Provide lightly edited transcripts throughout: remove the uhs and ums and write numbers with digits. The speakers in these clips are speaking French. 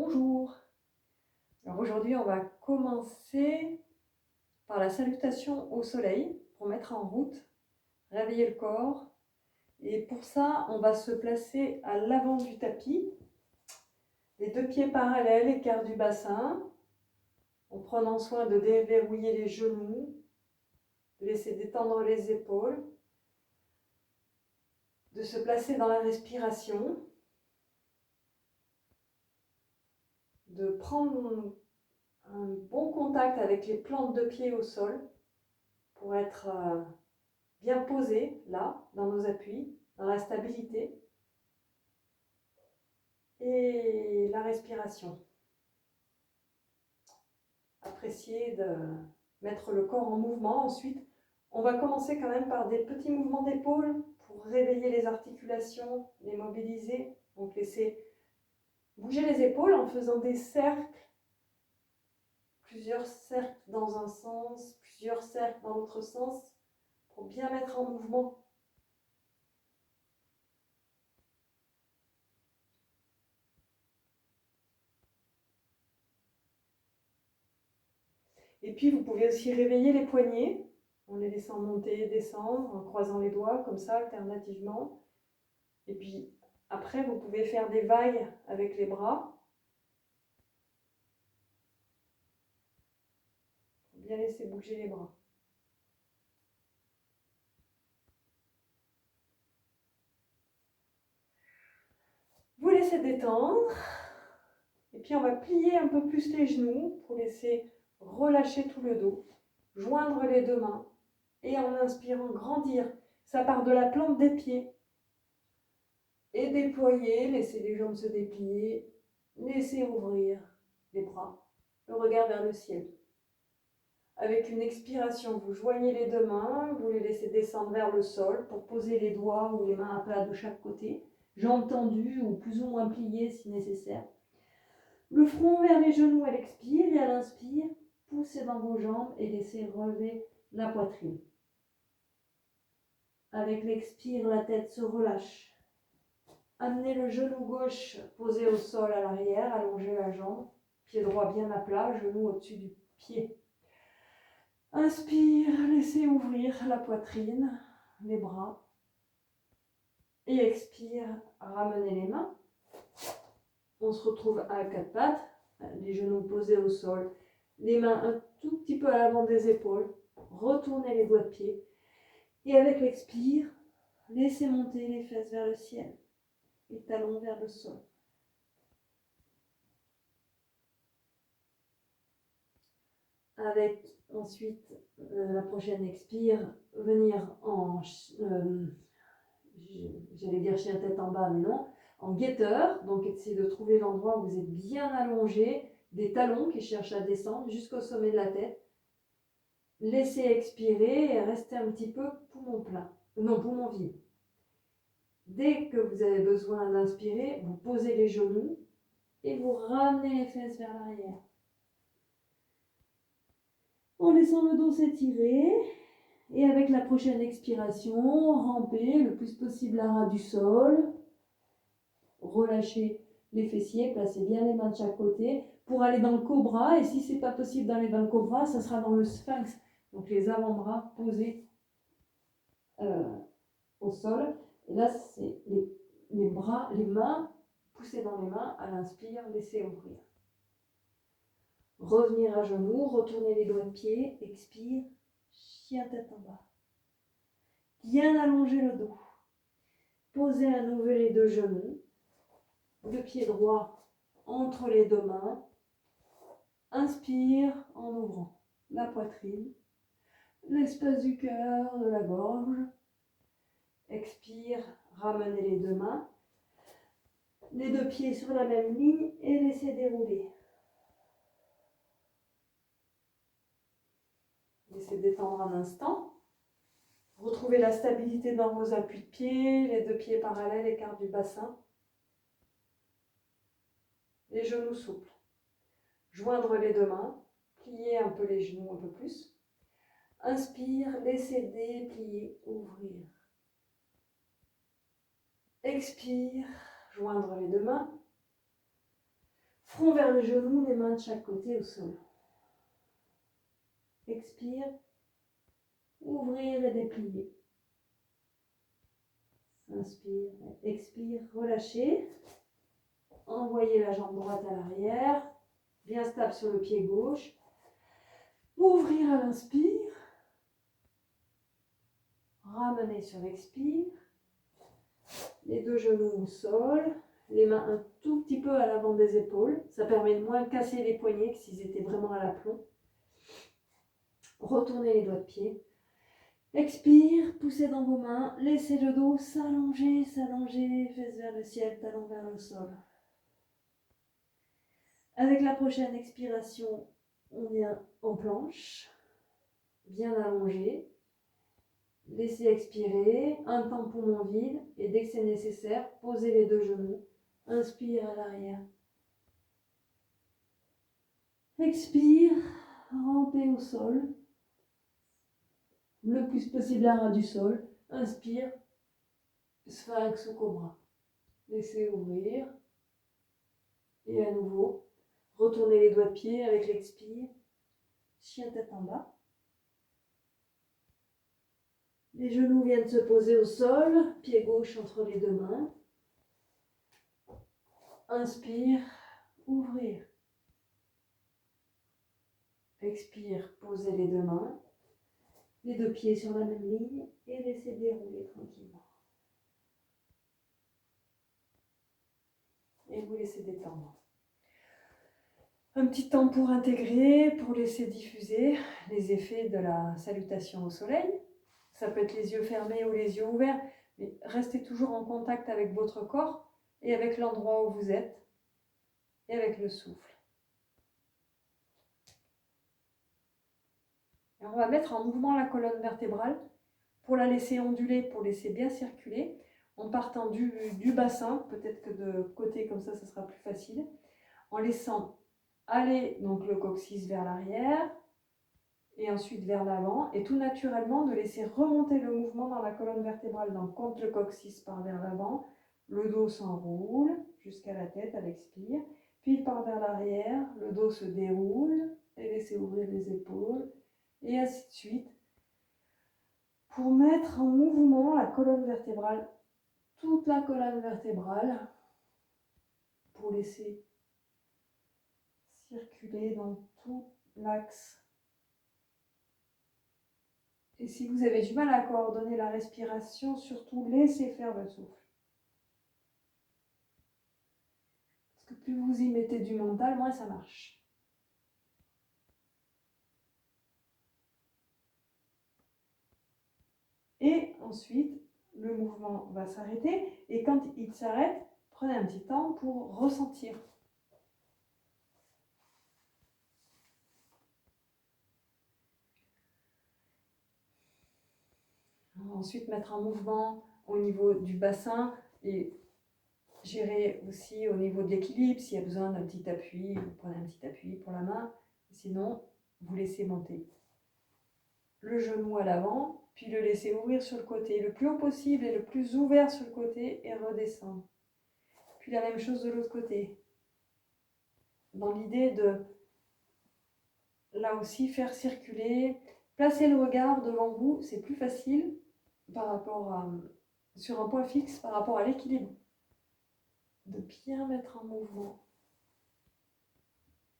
Bonjour. Alors aujourd'hui, on va commencer par la salutation au soleil pour mettre en route, réveiller le corps. Et pour ça, on va se placer à l'avant du tapis, les deux pieds parallèles, écart du bassin, en prenant soin de déverrouiller les genoux, de laisser détendre les épaules, de se placer dans la respiration, de prendre un bon contact avec les plantes de pied au sol pour être bien posé là, dans nos appuis, dans la stabilité et la respiration. Apprécier de mettre le corps en mouvement. Ensuite, on va commencer quand même par des petits mouvements d'épaule pour réveiller les articulations, les mobiliser. Donc laisser bouger les épaules en faisant des cercles, plusieurs cercles dans un sens, plusieurs cercles dans l'autre sens, pour bien mettre en mouvement. Et puis vous pouvez aussi réveiller les poignets en les laissant monter et descendre, en croisant les doigts comme ça alternativement. Et puis après, vous pouvez faire des vagues avec les bras. Bien laisser bouger les bras. Vous laissez détendre. Et puis on va plier un peu plus les genoux pour laisser relâcher tout le dos. Joindre les deux mains. Et en inspirant, grandir. Ça part de la plante des pieds. Et déployer, laisser les jambes se déplier. Laissez ouvrir les bras. Le regard vers le ciel. Avec une expiration, vous joignez les deux mains, vous les laissez descendre vers le sol pour poser les doigts ou les mains à plat de chaque côté, jambes tendues ou plus ou moins pliées si nécessaire. Le front vers les genoux à l'expire et à l'inspire, poussez dans vos jambes et laissez relever la poitrine. Avec l'expire, la tête se relâche. Amenez le genou gauche posé au sol à l'arrière, allongez la jambe, pied droit bien à plat, genou au-dessus du pied. Inspire, laissez ouvrir la poitrine, les bras. Et expire, ramenez les mains. On se retrouve à quatre pattes, les genoux posés au sol, les mains un tout petit peu à l'avant des épaules. Retournez les doigts de pied. Et avec l'expire, laissez monter les fesses vers le ciel, les talons vers le sol. Avec ensuite la prochaine expire, venir en, j'allais dire chien tête en bas, mais non, en guetteur. Donc essayez de trouver l'endroit où vous êtes bien allongé, des talons qui cherchent à descendre jusqu'au sommet de la tête. Laissez expirer et restez un petit peu poumon plein, non poumon vide. Dès que vous avez besoin d'inspirer, vous posez les genoux et vous ramenez les fesses vers l'arrière. En laissant le dos s'étirer, et avec la prochaine expiration, rampez le plus possible à ras du sol. Relâchez les fessiers, placez bien les mains de chaque côté pour aller dans le cobra. Et si ce n'est pas possible d'aller dans le cobra, ça sera dans le sphinx. Donc les avant-bras posés au sol. Et là, c'est les bras, les mains poussées dans les mains. À l'inspire, laissez ouvrir. Revenir à genoux, retourner les doigts de pied, expire, chien tête en bas. Bien allonger le dos. Posez à nouveau les deux genoux, le pied droit entre les deux mains. Inspire en ouvrant la poitrine, l'espace du cœur, de la gorge. Expire, ramenez les deux mains, les deux pieds sur la même ligne et laissez dérouler. Laissez détendre un instant. Retrouvez la stabilité dans vos appuis de pied, les deux pieds parallèles, écart du bassin. Les genoux souples. Joindre les deux mains, plier un peu les genoux un peu plus. Inspire, laissez déplier, ouvrir. Expire, joindre les deux mains. Front vers le genou, les mains de chaque côté au sol. Expire, ouvrir et déplier. Inspire, expire, relâchez. Envoyez la jambe droite à l'arrière, bien stable sur le pied gauche. Ouvrir à l'inspire. Ramenez sur l'expire. Les deux genoux au sol. Les mains un tout petit peu à l'avant des épaules. Ça permet de moins casser les poignets que s'ils étaient vraiment à l'aplomb. Retournez les doigts de pied. Expire, poussez dans vos mains. Laissez le dos s'allonger, s'allonger. Fesses vers le ciel, talons vers le sol. Avec la prochaine expiration, on vient en planche. Bien allongé. Laissez expirer, un temps poumon vide, et dès que c'est nécessaire, posez les deux genoux. Inspire à l'arrière. Expire, rampez au sol. Le plus possible à ras du sol. Inspire, sphinx ou cobra. Laissez ouvrir. Et à nouveau, retournez les doigts de pied avec l'expire. Chien tête en bas. Les genoux viennent se poser au sol, pied gauche entre les deux mains. Inspire, ouvrir. Expire, posez les deux mains, les deux pieds sur la même ligne et laissez dérouler tranquillement. Et vous laissez détendre. Un petit temps pour intégrer, pour laisser diffuser les effets de la salutation au soleil. Ça peut être les yeux fermés ou les yeux ouverts, mais restez toujours en contact avec votre corps et avec l'endroit où vous êtes et avec le souffle. Et on va mettre en mouvement la colonne vertébrale pour la laisser onduler, pour laisser bien circuler, en partant du bassin, peut-être que de côté comme ça sera plus facile, en laissant aller donc le coccyx vers l'arrière et ensuite vers l'avant, et tout naturellement de laisser remonter le mouvement dans la colonne vertébrale. Donc quand le coccyx part vers l'avant, le dos s'enroule jusqu'à la tête à l'expire, puis il part vers l'arrière, le dos se déroule et laissez ouvrir les épaules, et ainsi de suite, pour mettre en mouvement la colonne vertébrale, toute la colonne vertébrale, pour laisser circuler dans tout l'axe. Et si vous avez du mal à coordonner la respiration, surtout laissez faire le souffle. Parce que plus vous y mettez du mental, moins ça marche. Et ensuite, le mouvement va s'arrêter. Et quand il s'arrête, prenez un petit temps pour ressentir. Ensuite, mettre en mouvement au niveau du bassin et gérer aussi au niveau de l'équilibre. S'il y a besoin d'un petit appui, vous prenez un petit appui pour la main. Sinon, vous laissez monter le genou à l'avant, puis le laisser ouvrir sur le côté, le plus haut possible et le plus ouvert sur le côté, et redescendre. Puis la même chose de l'autre côté. Dans l'idée de, là aussi, faire circuler, placer le regard devant vous, c'est plus facile par rapport à, sur un point fixe par rapport à l'équilibre. De bien mettre en mouvement,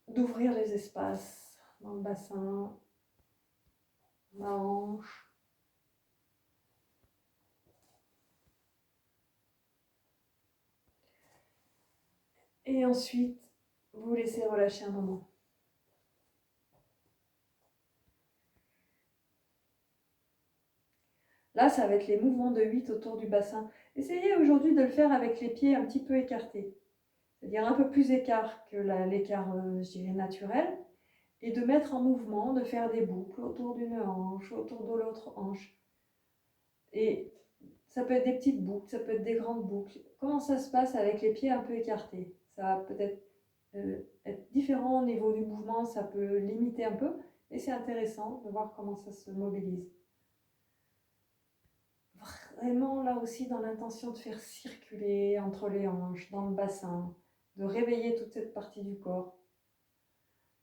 d'ouvrir les espaces dans le bassin, la hanche. Et ensuite, vous laissez relâcher un moment. Là, ça va être les mouvements de 8 autour du bassin. Essayez aujourd'hui de le faire avec les pieds un petit peu écartés. C'est-à-dire un peu plus écart que l'écart, je dirais, naturel. Et de mettre en mouvement, de faire des boucles autour d'une hanche, autour de l'autre hanche. Et ça peut être des petites boucles, ça peut être des grandes boucles. Comment ça se passe avec les pieds un peu écartés? Ça va peut-être être différent au niveau du mouvement, ça peut limiter un peu, et c'est intéressant de voir comment ça se mobilise. Vraiment là aussi dans l'intention de faire circuler entre les hanches, dans le bassin, de réveiller toute cette partie du corps.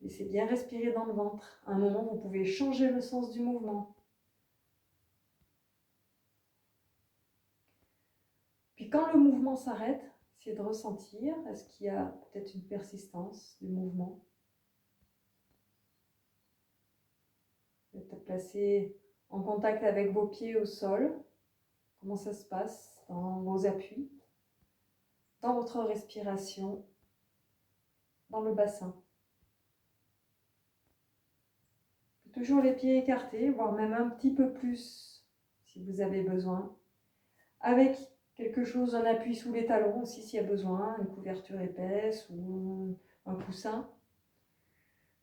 Laissez bien respirer dans le ventre. À un moment, vous pouvez changer le sens du mouvement. Puis quand le mouvement s'arrête, essayez de ressentir, est-ce qu'il y a peut-être une persistance du mouvement? Peut-être placer en contact avec vos pieds au sol. Comment ça se passe dans vos appuis, dans votre respiration, dans le bassin. Toujours les pieds écartés, voire même un petit peu plus si vous avez besoin. Avec quelque chose, un appui sous les talons aussi s'il y a besoin, une couverture épaisse ou un coussin.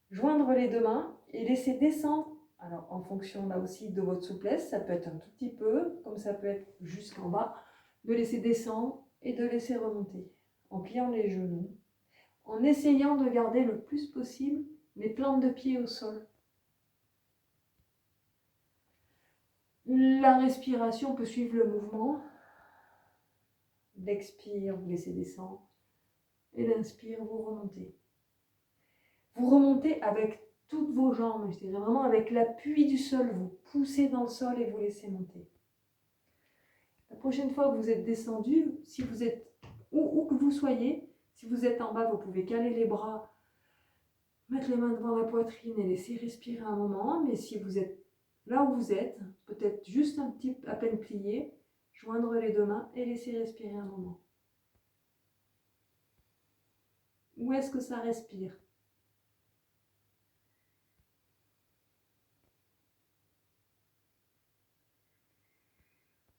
Joindre les deux mains et laisser descendre. Alors en fonction là aussi de votre souplesse, ça peut être un tout petit peu, comme ça peut être jusqu'en bas, de laisser descendre et de laisser remonter. En pliant les genoux, en essayant de garder le plus possible les plantes de pied au sol. La respiration peut suivre le mouvement. L'expire, vous laissez descendre. Et l'inspire, vous remontez. Vous remontez avec toutes vos jambes, je dirais vraiment avec l'appui du sol. Vous poussez dans le sol et vous laissez monter. La prochaine fois que vous êtes descendu, si vous êtes où que vous soyez, si vous êtes en bas, vous pouvez caler les bras, mettre les mains devant la poitrine et laisser respirer un moment. Mais si vous êtes là où vous êtes, peut-être juste un petit à peine plié, joindre les deux mains et laisser respirer un moment. Où est-ce que ça respire?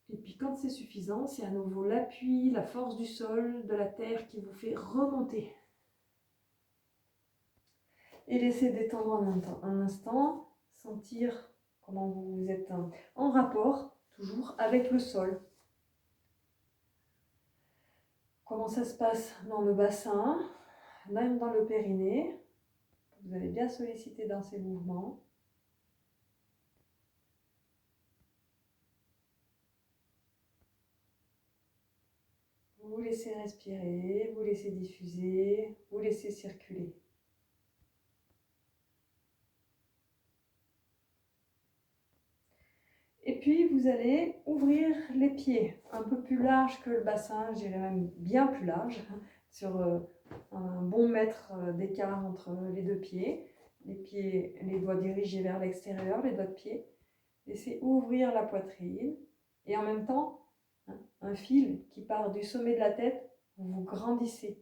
Et puis quand c'est suffisant, c'est à nouveau l'appui, la force du sol, de la terre qui vous fait remonter. Et laissez détendre un instant, sentir comment vous êtes en rapport, toujours avec le sol. Comment ça se passe dans le bassin, même dans le périnée. Vous allez bien solliciter dans ces mouvements. Vous laissez respirer, vous laissez diffuser, vous laissez circuler. Et puis vous allez ouvrir les pieds un peu plus large que le bassin, je dirais même bien plus large, sur un bon mètre d'écart entre les deux pieds. Les doigts dirigés vers l'extérieur, les doigts de pied. Laissez ouvrir la poitrine et en même temps, un fil qui part du sommet de la tête, vous grandissez.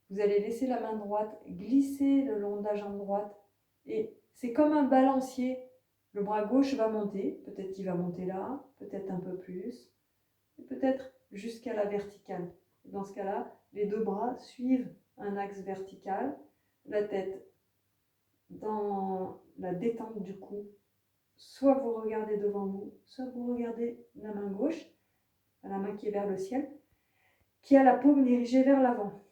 Vous allez laisser la main droite glisser le long de la jambe droite et c'est comme un balancier. Le bras gauche va monter, peut-être qu'il va monter là, peut-être un peu plus, et peut-être jusqu'à la verticale. Dans ce cas-là, les deux bras suivent un axe vertical, la tête dans la détente du cou. Soit vous regardez devant vous, soit vous regardez la main gauche, la main qui est vers le ciel, qui a la paume dirigée vers l'avant.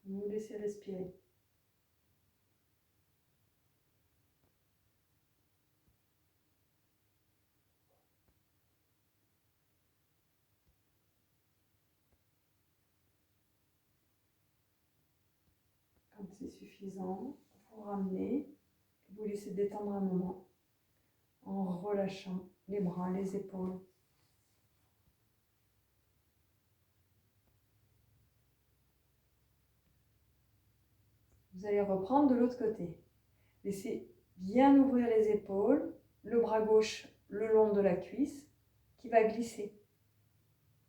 Vous laissez respirer. Quand c'est suffisant, vous ramenez, vous laissez détendre un moment en relâchant les bras, les épaules. Vous allez reprendre de l'autre côté. Laissez bien ouvrir les épaules, le bras gauche le long de la cuisse qui va glisser.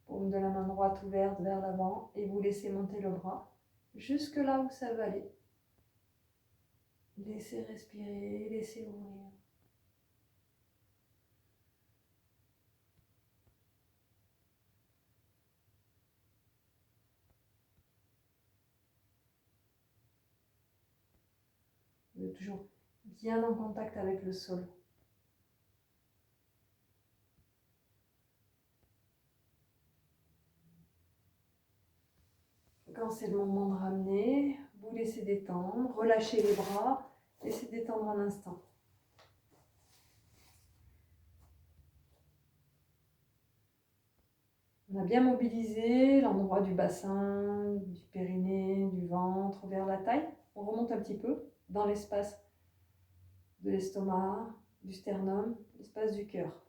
Paume de la main droite ouverte vers l'avant et vous laissez monter le bras jusque là où ça va aller. Laissez respirer, laissez ouvrir. Vous êtes toujours bien en contact avec le sol. Quand c'est le moment de ramener, vous laissez détendre, relâchez les bras, laissez détendre un instant. On a bien mobilisé l'endroit du bassin, du périnée, du ventre, vers la taille. On remonte un petit peu dans l'espace de l'estomac, du sternum, l'espace du cœur.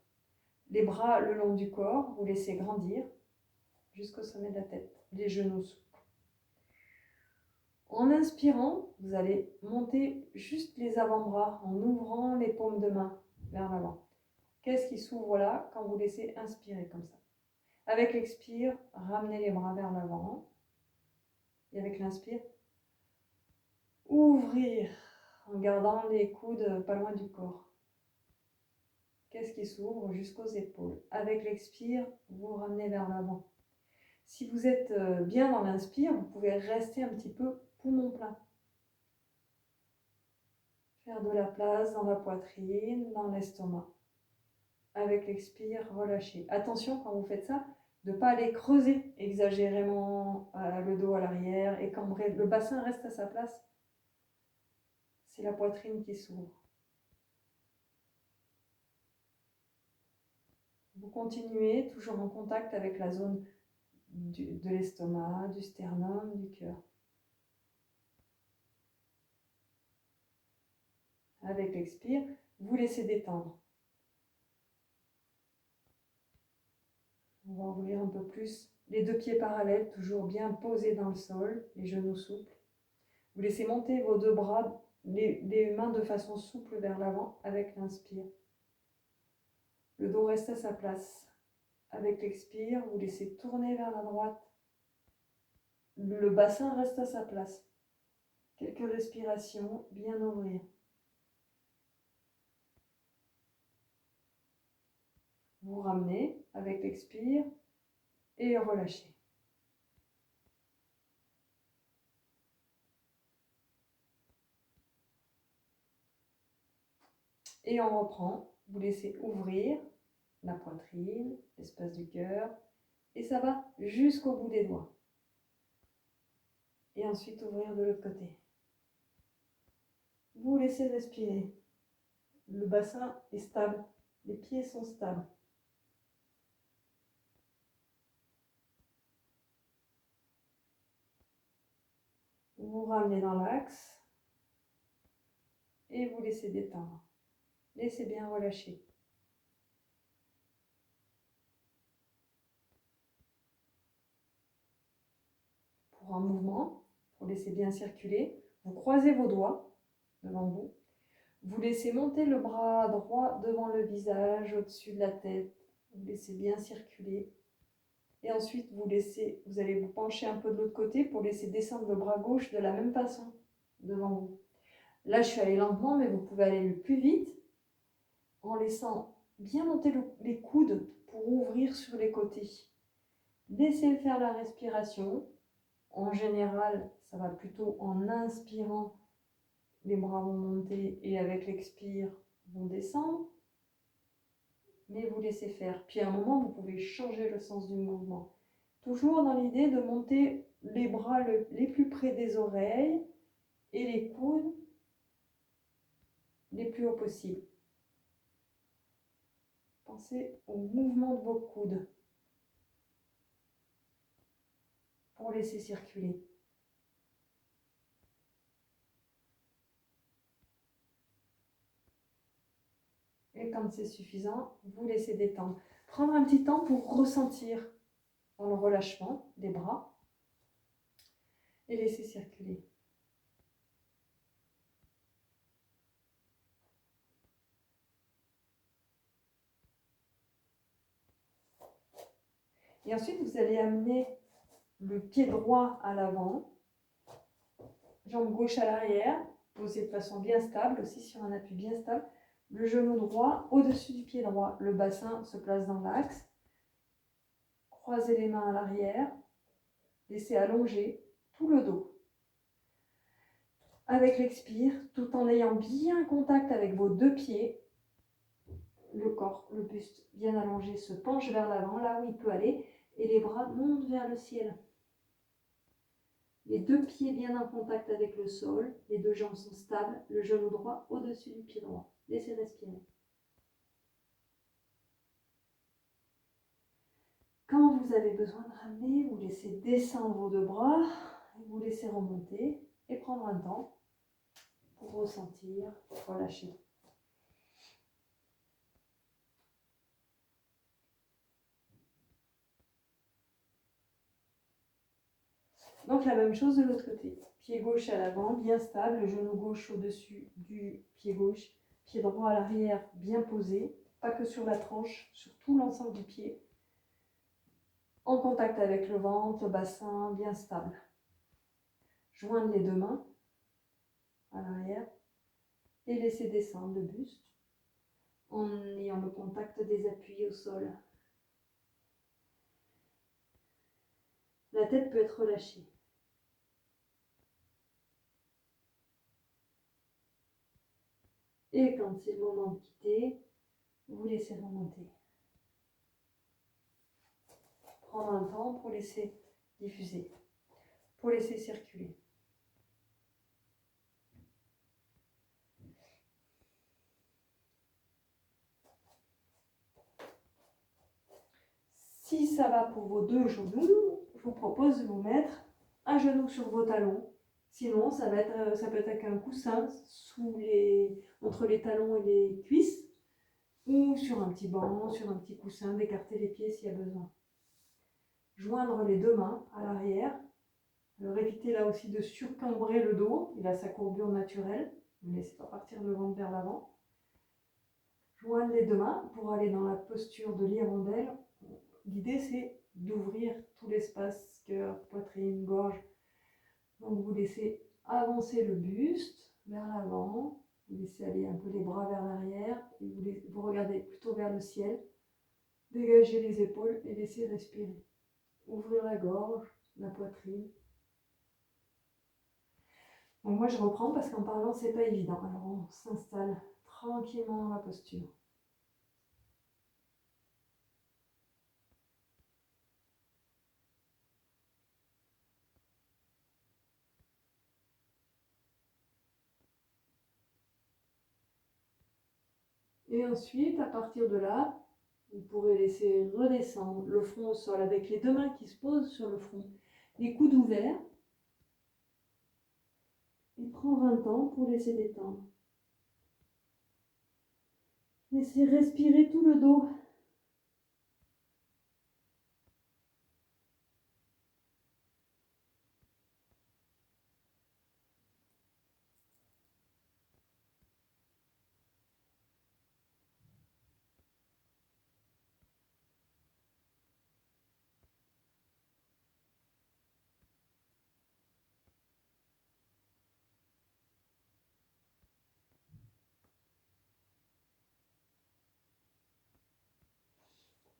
Les bras le long du corps, vous laissez grandir jusqu'au sommet de la tête, les genoux souples. En inspirant, vous allez monter juste les avant-bras en ouvrant les paumes de main vers l'avant. Qu'est-ce qui s'ouvre là quand vous laissez inspirer comme ça? Avec l'expire, ramenez les bras vers l'avant. Et avec l'inspire, ouvrir en gardant les coudes pas loin du corps. Qu'est-ce qui s'ouvre jusqu'aux épaules? Avec l'expire, vous ramenez vers l'avant. Si vous êtes bien dans l'inspire, vous pouvez rester un petit peu poumon plein. Faire de la place dans la poitrine, dans l'estomac. Avec l'expire, relâchez. Attention quand vous faites ça, de ne pas aller creuser exagérément le dos à l'arrière et cambrer. Le bassin reste à sa place. C'est la poitrine qui s'ouvre. Vous continuez toujours en contact avec la zone de l'estomac, du sternum, du cœur. Avec l'expire, vous laissez détendre. On va ouvrir un peu plus les deux pieds parallèles, toujours bien posés dans le sol, les genoux souples. Vous laissez monter vos deux bras, les mains de façon souple vers l'avant avec l'inspire. Le dos reste à sa place. Avec l'expire, vous laissez tourner vers la droite. Le bassin reste à sa place. Quelques respirations, bien ouvrir. Vous ramenez avec l'expire et relâchez. Et on reprend. Vous laissez ouvrir la poitrine, l'espace du cœur. Et ça va jusqu'au bout des doigts. Et ensuite ouvrir de l'autre côté. Vous laissez respirer. Le bassin est stable. Les pieds sont stables. Vous ramenez dans l'axe. Et vous laissez détendre. Laissez bien relâcher. Pour un mouvement, vous laissez bien circuler. Vous croisez vos doigts devant vous. Vous laissez monter le bras droit devant le visage, au-dessus de la tête. Vous laissez bien circuler. Et ensuite, vous allez vous pencher un peu de l'autre côté pour laisser descendre le bras gauche de la même façon devant vous. Là, je suis allée lentement, mais vous pouvez aller le plus vite en laissant bien monter les coudes pour ouvrir sur les côtés. Laissez faire la respiration. En général, ça va plutôt en inspirant, les bras vont monter et avec l'expire, vont descendre. Mais vous laissez faire. Puis à un moment, vous pouvez changer le sens du mouvement. Toujours dans l'idée de monter les bras les plus près des oreilles et les coudes les plus haut possible. Pensez au mouvement de vos coudes pour laisser circuler. Et quand c'est suffisant, vous laissez détendre. Prendre un petit temps pour ressentir dans le relâchement des bras et laisser circuler. Et ensuite, vous allez amener le pied droit à l'avant, jambe gauche à l'arrière, posé de façon bien stable, aussi sur un appui bien stable. Le genou droit au-dessus du pied droit. Le bassin se place dans l'axe. Croisez les mains à l'arrière. Laissez allonger tout le dos. Avec l'expire, tout en ayant bien contact avec vos deux pieds, le corps, le buste bien allongé se penche vers l'avant, là où il peut aller, et les bras montent vers le ciel. Les deux pieds bien en contact avec le sol, les deux jambes sont stables, le genou droit au-dessus du pied droit. Laissez respirer. Quand vous avez besoin de ramener, vous laissez descendre vos deux bras, vous laissez remonter et prendre un temps pour ressentir, relâcher. Donc la même chose de l'autre côté. Pied gauche à l'avant, bien stable, genou gauche au-dessus du pied gauche, pied droit à l'arrière, bien posé, pas que sur la tranche, sur tout l'ensemble du pied. En contact avec le ventre, le bassin, bien stable. Joindre les deux mains à l'arrière et laisser descendre le buste en ayant le contact des appuis au sol. La tête peut être relâchée. Et quand c'est le moment de quitter, vous laissez remonter. Prendre un temps pour laisser diffuser, pour laisser circuler. Si ça va pour vos deux genoux, je vous propose de vous mettre un genou sur vos talons. Sinon, ça peut être avec un coussin entre les talons et les cuisses, ou sur un petit banc, sur un petit coussin, d'écarter les pieds s'il y a besoin. Joindre les deux mains à l'arrière. Alors évitez là aussi de surcambrer le dos, il a sa courbure naturelle. Ne laissez pas partir le ventre vers l'avant. Joindre les deux mains pour aller dans la posture de l'hirondelle. L'idée c'est d'ouvrir tout l'espace, cœur, poitrine, gorge. Donc vous laissez avancer le buste vers l'avant, vous laissez aller un peu les bras vers l'arrière et vous regardez plutôt vers le ciel. Dégagez les épaules et laissez respirer. Ouvrir la gorge, la poitrine. Bon, moi je reprends parce qu'en parlant c'est pas évident. Alors on s'installe tranquillement dans la posture. Et ensuite, à partir de là, vous pourrez laisser redescendre le front au sol avec les deux mains qui se posent sur le front, les coudes ouverts. Et prendre un temps pour laisser détendre. Laissez respirer tout le dos.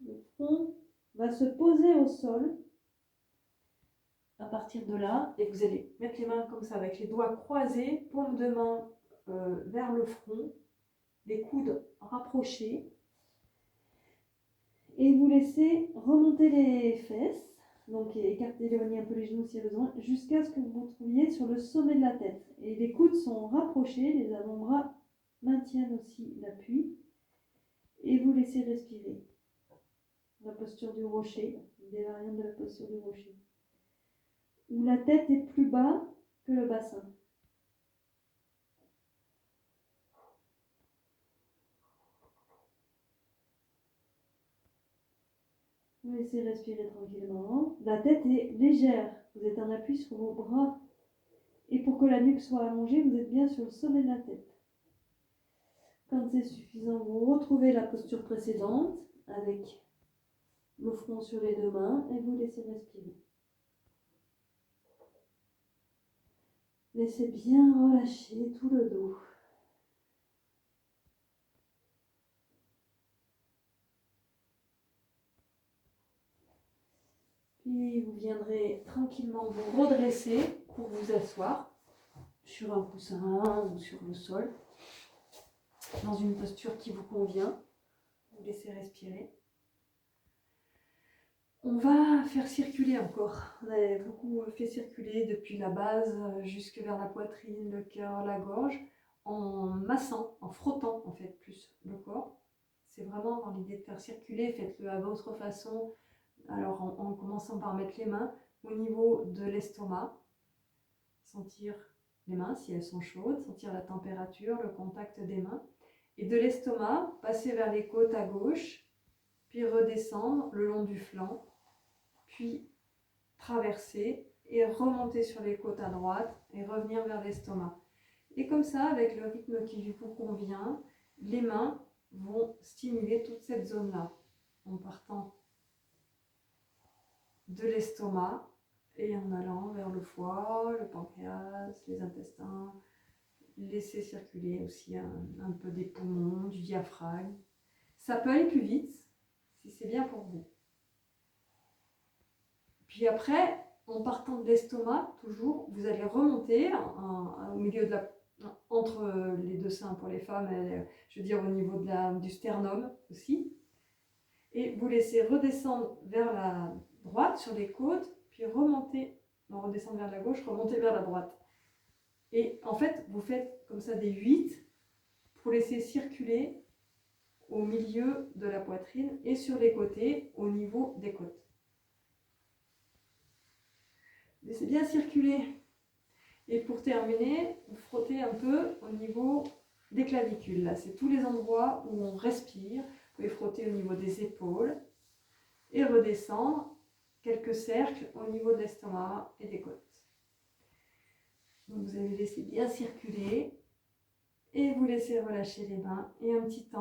Le front va se poser au sol. À partir de là, et vous allez mettre les mains comme ça, avec les doigts croisés, paume de main vers le front, les coudes rapprochés. Et vous laissez remonter les fesses, donc éloigner un peu les genoux s'il y a besoin, jusqu'à ce que vous vous trouviez sur le sommet de la tête. Et les coudes sont rapprochés, les avant-bras maintiennent aussi l'appui. Et vous laissez respirer. La posture du rocher, des variantes de la posture du rocher, où la tête est plus bas que le bassin. Vous laissez respirer tranquillement. La tête est légère. Vous êtes en appui sur vos bras. Et pour que la nuque soit allongée, vous êtes bien sur le sommet de la tête. Quand c'est suffisant, vous retrouvez la posture précédente avec le front sur les deux mains et vous laissez respirer. Laissez bien relâcher tout le dos. Puis vous viendrez tranquillement vous redresser pour vous asseoir sur un coussin ou sur le sol, dans une posture qui vous convient. Vous laissez respirer. On va faire circuler encore. On a beaucoup fait circuler depuis la base jusque vers la poitrine, le cœur, la gorge, en massant, en frottant en fait plus le corps. C'est vraiment dans l'idée de faire circuler, faites-le à votre façon, Alors en commençant par mettre les mains au niveau de l'estomac, sentir les mains si elles sont chaudes, sentir la température, le contact des mains. Et de l'estomac, passer vers les côtes à gauche, puis redescendre le long du flanc, puis traverser et remonter sur les côtes à droite et revenir vers l'estomac. Et comme ça, avec le rythme qui vous convient, les mains vont stimuler toute cette zone-là, en partant de l'estomac et en allant vers le foie, le pancréas, les intestins. Laissez circuler aussi un peu des poumons, du diaphragme. Ça peut aller plus vite si c'est bien pour vous. Puis après, en partant de l'estomac, toujours, vous allez remonter au milieu de entre les deux seins pour les femmes, et, je veux dire au niveau du sternum aussi. Et vous laissez redescendre vers la droite sur les côtes, puis remonter, non, redescendre vers la gauche, remonter vers la droite. Et en fait, vous faites comme ça des 8 pour laisser circuler au milieu de la poitrine et sur les côtés au niveau des côtes. Laissez bien circuler. Et pour terminer, vous frottez un peu au niveau des clavicules. Là, c'est tous les endroits où on respire. Vous pouvez frotter au niveau des épaules et redescendre quelques cercles au niveau de l'estomac et des côtes. Donc vous allez laisser bien circuler et vous laissez relâcher les mains et un petit temps.